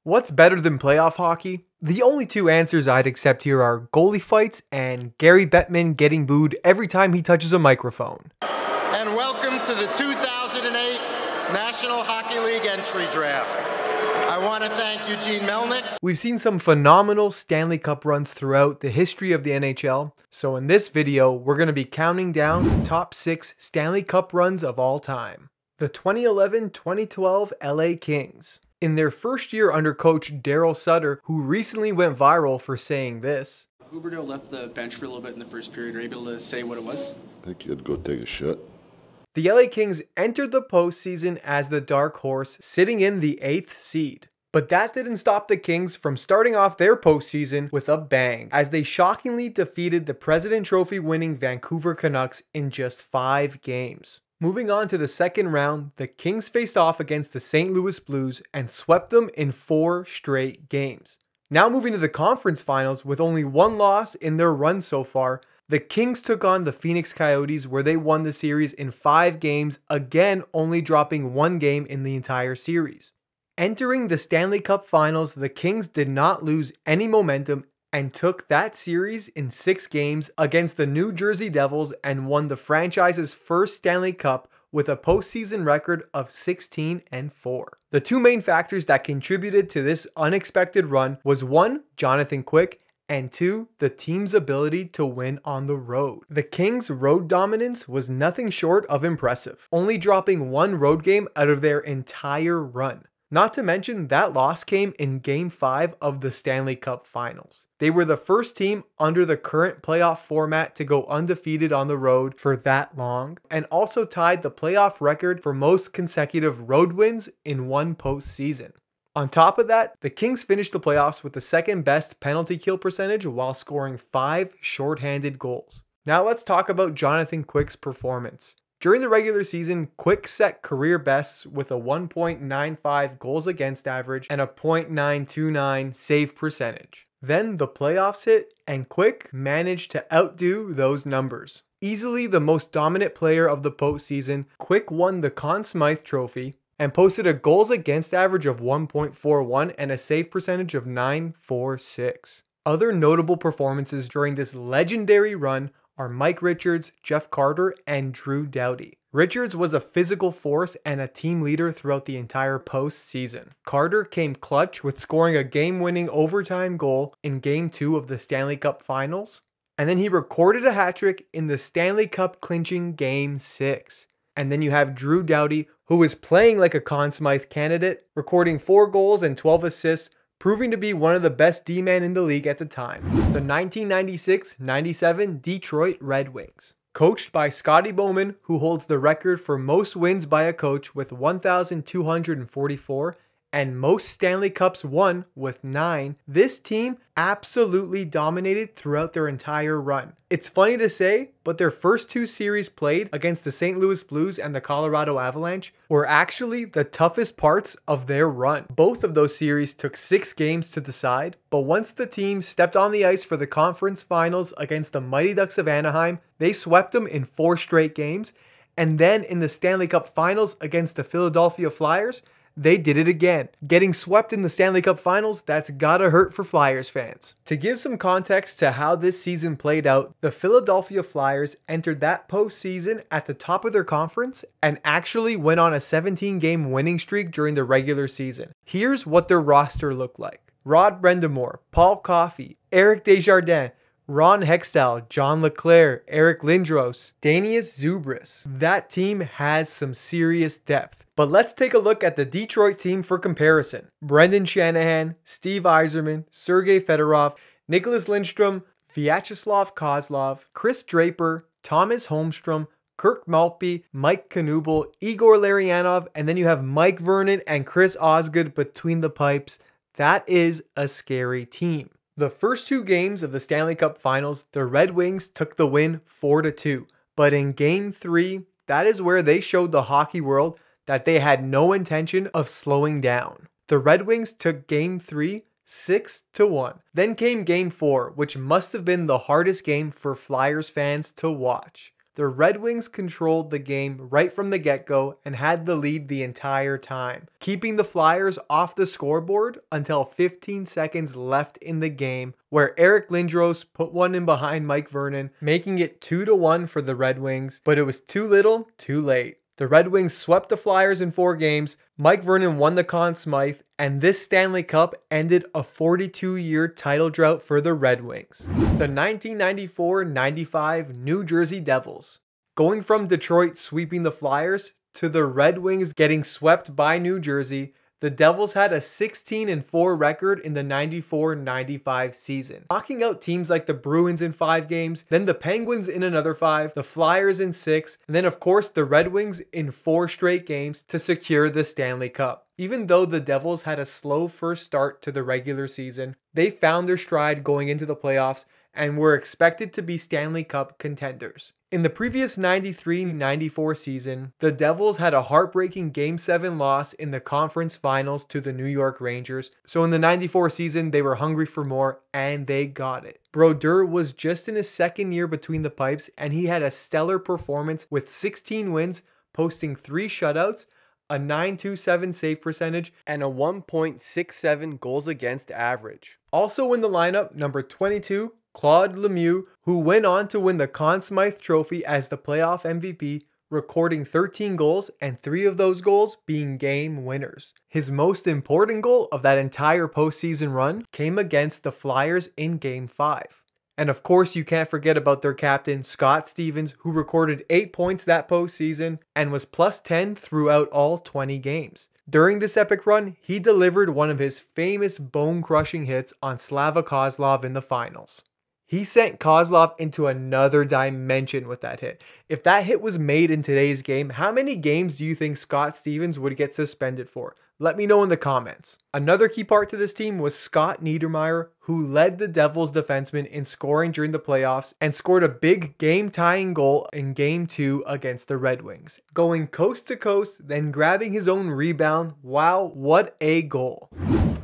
What's better than playoff hockey? The only two answers I'd accept here are goalie fights and Gary Bettman getting booed every time he touches a microphone. And welcome to the 2008 National Hockey League entry draft. I want to thank Eugene Melnick. We've seen some phenomenal Stanley Cup runs throughout the history of the NHL, so in this video, we're going to be counting down the top 6 Stanley Cup runs of all time. The 2011-2012 LA Kings. In their first year under coach Daryl Sutter, who recently went viral for saying this. Huberdeau left the bench for a little bit in the first period. Are you able to say what it was? I think he had to go take a shit. The LA Kings entered the postseason as the dark horse, sitting in the 8th seed. But that didn't stop the Kings from starting off their postseason with a bang, as they shockingly defeated the President Trophy winning Vancouver Canucks in just 5 games. Moving on to the second round, the Kings faced off against the St. Louis Blues and swept them in 4 straight games. Now moving to the conference finals with only 1 loss in their run so far, the Kings took on the Phoenix Coyotes where they won the series in 5 games, again only dropping 1 game in the entire series. Entering the Stanley Cup Finals, the Kings did not lose any momentum and took that series in 6 games against the New Jersey Devils and won the franchise's first Stanley Cup with a postseason record of 16-4. The 2 main factors that contributed to this unexpected run was 1, Jonathan Quick, and 2, the team's ability to win on the road. The Kings' road dominance was nothing short of impressive, only dropping 1 road game out of their entire run. Not to mention that loss came in Game 5 of the Stanley Cup Finals. They were the first team under the current playoff format to go undefeated on the road for that long, and also tied the playoff record for most consecutive road wins in one postseason. On top of that, the Kings finished the playoffs with the second best penalty kill percentage while scoring 5 shorthanded goals. Now let's talk about Jonathan Quick's performance. During the regular season, Quick set career bests with a 1.95 goals against average and a .929 save percentage. Then the playoffs hit and Quick managed to outdo those numbers. Easily the most dominant player of the postseason, Quick won the Conn Smythe Trophy and posted a goals against average of 1.41 and a save percentage of .946. Other notable performances during this legendary run are Mike Richards, Jeff Carter, and Drew Doughty. Richards was a physical force and a team leader throughout the entire postseason. Carter came clutch with scoring a game-winning overtime goal in Game 2 of the Stanley Cup Finals, and then he recorded a hat-trick in the Stanley Cup clinching Game 6. And then you have Drew Doughty, who is playing like a Conn Smythe candidate, recording 4 goals and 12 assists, proving to be one of the best D-men in the league at the time. The 1996-97 Detroit Red Wings. Coached by Scotty Bowman, who holds the record for most wins by a coach with 1,244 and most Stanley Cups won with 9, this team absolutely dominated throughout their entire run. It's funny to say, but their first 2 series played against the St. Louis Blues and the Colorado Avalanche were actually the toughest parts of their run. Both of those series took 6 games to decide, but once the team stepped on the ice for the conference finals against the Mighty Ducks of Anaheim, they swept them in 4 straight games, and then in the Stanley Cup Finals against the Philadelphia Flyers, they did it again. Getting swept in the Stanley Cup Finals, that's gotta hurt for Flyers fans. To give some context to how this season played out, the Philadelphia Flyers entered that postseason at the top of their conference and actually went on a 17-game winning streak during the regular season. Here's what their roster looked like. Rod Brind'Amour, Paul Coffey, Eric Desjardins, Ron Hextall, John LeClaire, Eric Lindros, Danius Zubris. That team has some serious depth. But let's take a look at the Detroit team for comparison. Brendan Shanahan, Steve Yzerman, Sergei Fedorov, Nicholas Lindstrom, Vyacheslav Kozlov, Chris Draper, Thomas Holmstrom, Kirk Maltby, Mike Knuble, Igor Larionov, and then you have Mike Vernon and Chris Osgood between the pipes. That is a scary team. The first 2 games of the Stanley Cup Finals, the Red Wings took the win 4-2. But in Game 3, that is where they showed the hockey world that they had no intention of slowing down. The Red Wings took Game 3 6-1. Then came Game 4, which must have been the hardest game for Flyers fans to watch. the Red Wings controlled the game right from the get-go and had the lead the entire time, keeping the Flyers off the scoreboard until 15 seconds left in the game, where Eric Lindros put one in behind Mike Vernon, making it 2-1 for the Red Wings, but it was too little, too late. The Red Wings swept the Flyers in 4 games, Mike Vernon won the Conn Smythe, and this Stanley Cup ended a 42-year title drought for the Red Wings. The 1994-95 New Jersey Devils. Going from Detroit sweeping the Flyers to the Red Wings getting swept by New Jersey, the Devils had a 16-4 record in the 94-95 season, knocking out teams like the Bruins in 5 games, then the Penguins in another 5, the Flyers in 6, and then of course the Red Wings in 4 straight games to secure the Stanley Cup. Even though the Devils had a slow first start to the regular season, they found their stride going into the playoffs and were expected to be Stanley Cup contenders. In the previous 93-94 season, the Devils had a heartbreaking Game 7 loss in the conference finals to the New York Rangers, so in the 94 season they were hungry for more and they got it. Brodeur was just in his 2nd year between the pipes and he had a stellar performance with 16 wins, posting 3 shutouts, a .927 save percentage, and a 1.67 goals against average. Also in the lineup, number 22, Claude Lemieux, who went on to win the Conn Smythe Trophy as the playoff MVP, recording 13 goals and 3 of those goals being game winners. His most important goal of that entire postseason run came against the Flyers in Game 5. And of course, you can't forget about their captain, Scott Stevens, who recorded 8 points that postseason and was +10 throughout all 20 games. During this epic run, he delivered one of his famous bone-crushing hits on Slava Kozlov in the finals. He sent Kozlov into another dimension with that hit. If that hit was made in today's game, how many games do you think Scott Stevens would get suspended for? Let me know in the comments. Another key part to this team was Scott Niedermayer, who led the Devils defensemen in scoring during the playoffs and scored a big game-tying goal in Game 2 against the Red Wings, going coast to coast, then grabbing his own rebound. Wow, what a goal.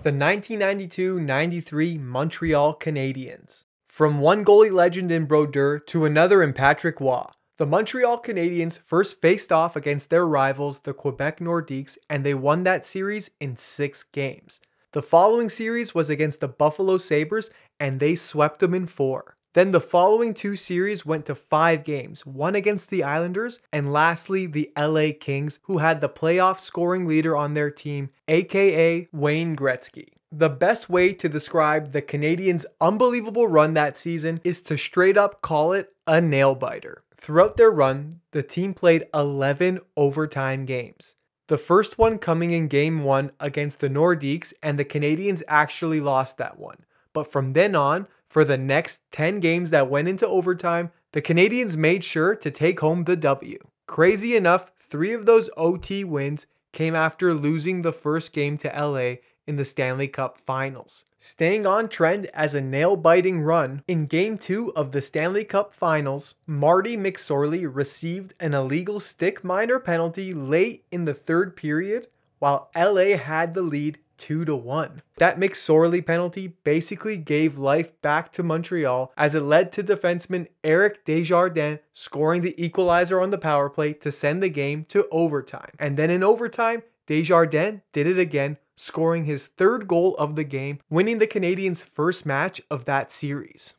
The 1992-93 Montreal Canadiens. From one goalie legend in Brodeur to another in Patrick Roy, the Montreal Canadiens first faced off against their rivals, the Quebec Nordiques, and they won that series in 6 games. The following series was against the Buffalo Sabres, and they swept them in 4. Then the following 2 series went to 5 games, one against the Islanders, and lastly the LA Kings, who had the playoff scoring leader on their team, aka Wayne Gretzky. The best way to describe the Canadiens' unbelievable run that season is to straight up call it a nail-biter. Throughout their run, the team played 11 overtime games. The first one coming in Game 1 against the Nordiques, and the Canadiens actually lost that one. But from then on, for the next 10 games that went into overtime, the Canadiens made sure to take home the W. Crazy enough, 3 of those OT wins came after losing the first game to LA in the Stanley Cup Finals. Staying on trend as a nail-biting run, in Game 2 of the Stanley Cup Finals, Marty McSorley received an illegal stick minor penalty late in the 3rd period, while LA had the lead 2-1. That McSorley penalty basically gave life back to Montreal as it led to defenseman Eric Desjardins scoring the equalizer on the power play to send the game to overtime. And then in overtime, Desjardins did it again, scoring his 3rd goal of the game, winning the Canadiens' first match of that series.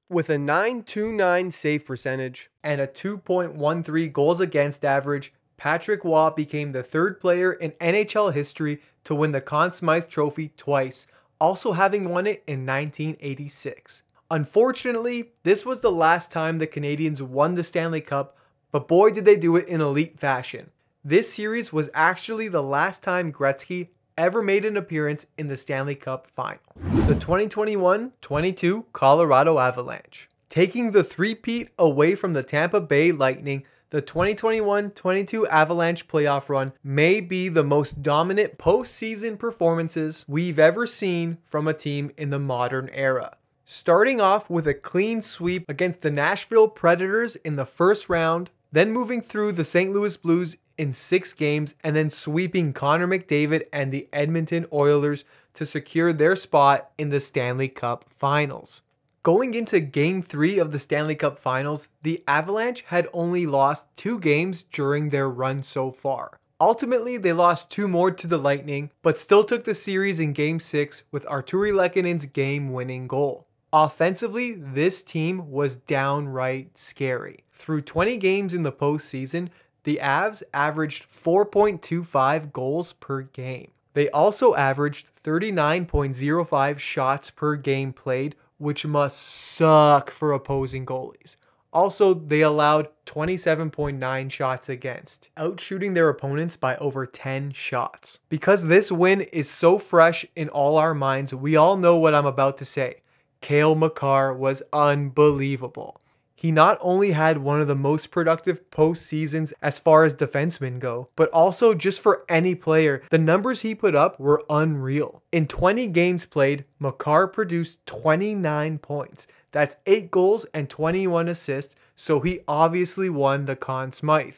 With a .929 save percentage and a 2.13 goals against average, Patrick Roy became the 3rd player in NHL history to win the Conn Smythe Trophy twice, also having won it in 1986. Unfortunately, this was the last time the Canadiens won the Stanley Cup, but boy did they do it in elite fashion. This series was actually the last time Gretzky ever made an appearance in the Stanley Cup final. The 2021-22 Colorado Avalanche. Taking the three-peat away from the Tampa Bay Lightning, the 2021-22 Avalanche playoff run may be the most dominant postseason performances we've ever seen from a team in the modern era. Starting off with a clean sweep against the Nashville Predators in the first round, then moving through the St. Louis Blues in 6 games, and then sweeping Connor McDavid and the Edmonton Oilers to secure their spot in the Stanley Cup Finals. Going into Game 3 of the Stanley Cup Finals, the Avalanche had only lost 2 games during their run so far. Ultimately, they lost 2 more to the Lightning, but still took the series in Game 6 with Artturi Lehkonen's game-winning goal. Offensively, this team was downright scary. Through 20 games in the postseason, the Avs averaged 4.25 goals per game. They also averaged 39.05 shots per game played, which must suck for opposing goalies. Also, they allowed 27.9 shots against, outshooting their opponents by over 10 shots. Because this win is so fresh in all our minds, we all know what I'm about to say. Cale Makar was unbelievable. He not only had one of the most productive postseasons as far as defensemen go, but also just for any player, the numbers he put up were unreal. In 20 games played, Makar produced 29 points. That's 8 goals and 21 assists, so he obviously won the Conn Smythe.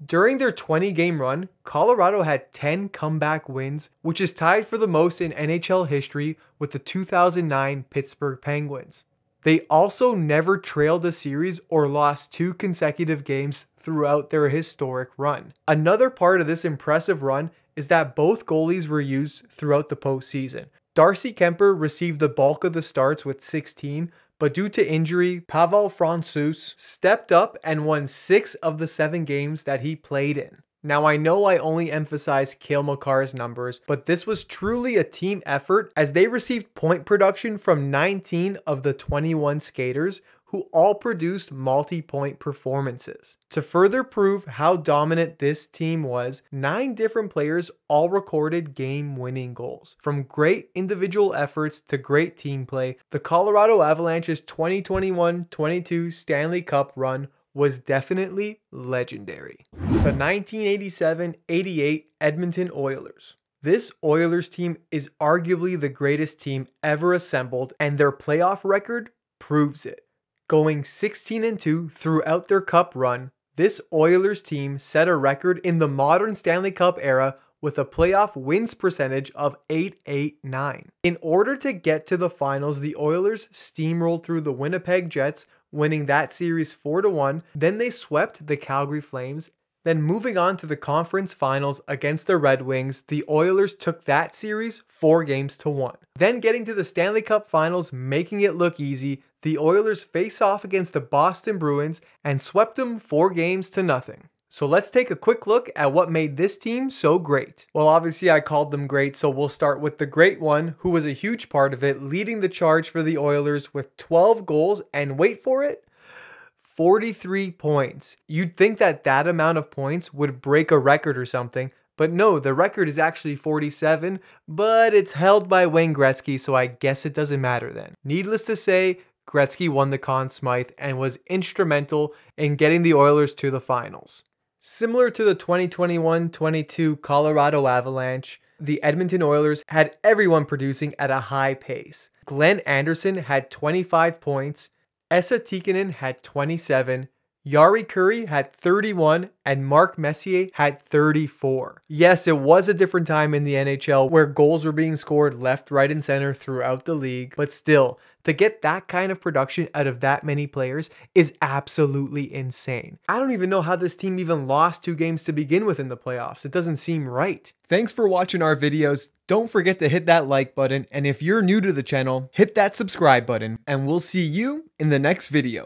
During their 20-game run, Colorado had 10 comeback wins, which is tied for the most in NHL history with the 2009 Pittsburgh Penguins. They also never trailed a series or lost 2 consecutive games throughout their historic run. Another part of this impressive run is that both goalies were used throughout the postseason. Darcy Kuemper received the bulk of the starts with 16, but due to injury, Pavel Francouz stepped up and won 6 of the 7 games that he played in. Now I know I only emphasize Cale Makar's numbers, but this was truly a team effort as they received point production from 19 of the 21 skaters who all produced multi-point performances. To further prove how dominant this team was, 9 different players all recorded game-winning goals. From great individual efforts to great team play, the Colorado Avalanche's 2021-22 Stanley Cup run was definitely legendary. The 1987-88 Edmonton Oilers. This Oilers team is arguably the greatest team ever assembled, and their playoff record proves it. Going 16-2 throughout their cup run, this Oilers team set a record in the modern Stanley Cup era with a playoff wins percentage of .889. In order to get to the finals, the Oilers steamrolled through the Winnipeg Jets, winning that series 4-1. Then they swept the Calgary Flames. Then moving on to the conference finals against the Red Wings, the Oilers took that series 4-1. Then getting to the Stanley Cup finals, making it look easy, the Oilers face off against the Boston Bruins and swept them 4-0. So let's take a quick look at what made this team so great. Well, obviously I called them great, so we'll start with the great one, who was a huge part of it, leading the charge for the Oilers with 12 goals and, wait for it, 43 points. You'd think that that amount of points would break a record or something, but no, the record is actually 47, but it's held by Wayne Gretzky, so I guess it doesn't matter then. Needless to say, Gretzky won the Conn Smythe and was instrumental in getting the Oilers to the finals. Similar to the 2021-22 Colorado Avalanche, the Edmonton Oilers had everyone producing at a high pace. Glenn Anderson had 25 points, Esa Tikkanen had 27, Jari Kurri had 31, and Mark Messier had 34. Yes, it was a different time in the NHL where goals were being scored left, right, and center throughout the league, but still, to get that kind of production out of that many players is absolutely insane. I don't even know how this team even lost 2 games to begin with in the playoffs. It doesn't seem right. Thanks for watching our videos. Don't forget to hit that like button, and if you're new to the channel, hit that subscribe button, and we'll see you in the next video.